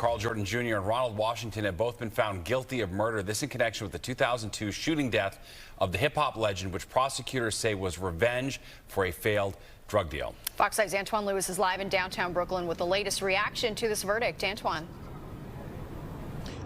Karl Jordan Jr. and Ronald Washington have both been found guilty of murder. This in connection with the 2002 shooting death of the hip-hop legend, which prosecutors say was revenge for a failed drug deal. Fox 5's Antoine Lewis is live in downtown Brooklyn with the latest reaction to this verdict. Antoine.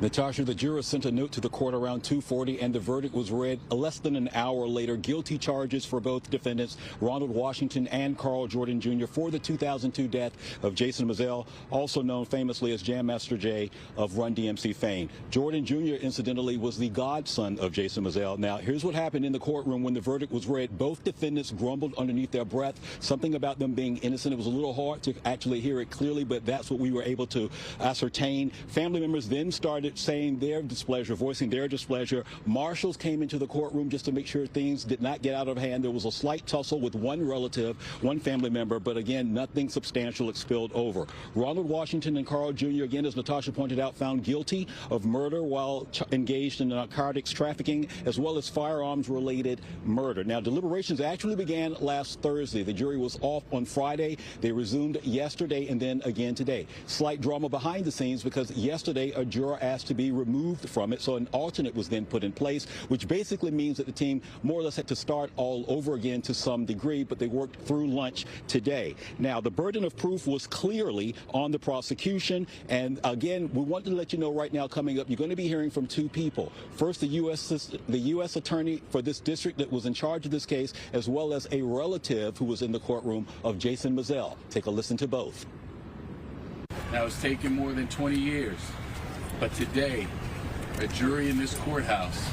Natasha, the jurors sent a note to the court around 2:40, and the verdict was read less than an hour later. Guilty charges for both defendants, Ronald Washington and Karl Jordan Jr., for the 2002 death of Jason Mizell, also known famously as Jam Master Jay of Run-DMC fame. Jordan Jr., incidentally, was the godson of Jason Mizell. Now, here's what happened in the courtroom when the verdict was read. Both defendants grumbled underneath their breath, something about them being innocent. It was a little hard to actually hear it clearly, but that's what we were able to ascertain. Family members then started saying their displeasure, voicing their displeasure. Marshals came into the courtroom just to make sure things did not get out of hand. There was a slight tussle with one relative, one family member, but again, nothing substantial spilled over. Ronald Washington and Karl Jr., again, as Natasha pointed out, found guilty of murder while engaged in narcotics trafficking, as well as firearms-related murder. Now, deliberations actually began last Thursday. The jury was off on Friday. They resumed yesterday and then again today. Slight drama behind the scenes because yesterday a juror asked to be removed from it, so an alternate was then put in place, which basically means that the team more or less had to start all over again to some degree, but they worked through lunch today. Now, the burden of proof was clearly on the prosecution, and again, we want to let you know right now, coming up, you're going to be hearing from two people. First, the U.S. attorney for this district that was in charge of this case, as well as a relative who was in the courtroom of Jason Mizell. Take a listen to both. Now, it's taken more than 20 years. But today, a jury in this courthouse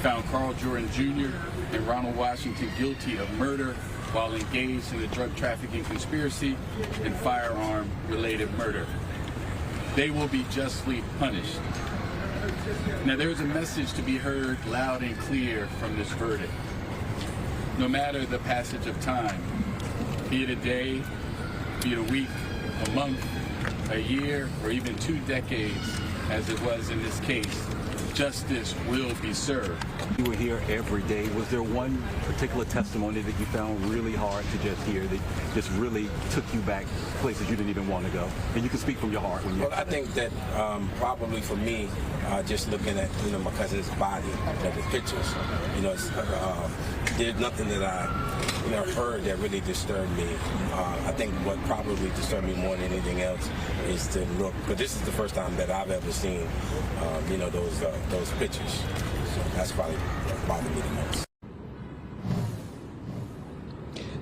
found Karl Jordan Jr. and Ronald Washington guilty of murder while engaged in a drug trafficking conspiracy and firearm-related murder. They will be justly punished. Now, there's a message to be heard loud and clear from this verdict. No matter the passage of time, be it a day, be it a week, a month, a year, or even 2 decades, as it was in this case, justice will be served. You were here every day. Was there one particular testimony that you found really hard to just hear, that just really took you back places you didn't even want to go? And you can speak from your heart when you. Well, I think that probably for me, just looking at my cousin's body, the pictures, there's nothing that I heard that really disturbed me. I think what probably disturbed me more than anything else is to look. But this is the first time that I've ever seen, those pictures. So that's probably what bothered me the most.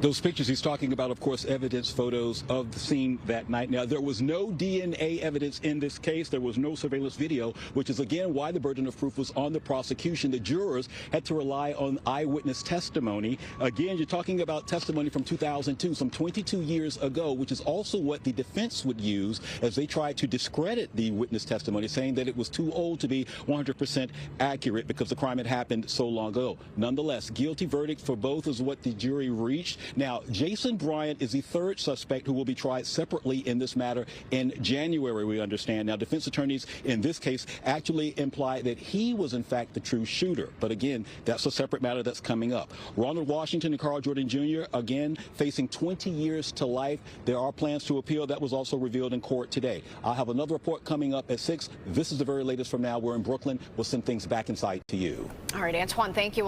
Those pictures he's talking about, of course, evidence photos of the scene that night. Now, there was no DNA evidence in this case. There was no surveillance video, which is, again, why the burden of proof was on the prosecution. The jurors had to rely on eyewitness testimony. Again, you're talking about testimony from 2002, some 22 years ago, which is also what the defense would use as they tried to discredit the witness testimony, saying that it was too old to be 100% accurate because the crime had happened so long ago. Nonetheless, guilty verdict for both is what the jury reached. Now, Jason Bryant is the third suspect who will be tried separately in this matter in January, we understand. Now, defense attorneys in this case actually imply that he was, in fact, the true shooter. But again, that's a separate matter that's coming up. Ronald Washington and Karl Jordan Jr., again, facing 20 years to life. There are plans to appeal. That was also revealed in court today. I'll have another report coming up at 6. This is the very latest from now. We're in Brooklyn. We'll send things back inside to you. All right, Antoine, thank you.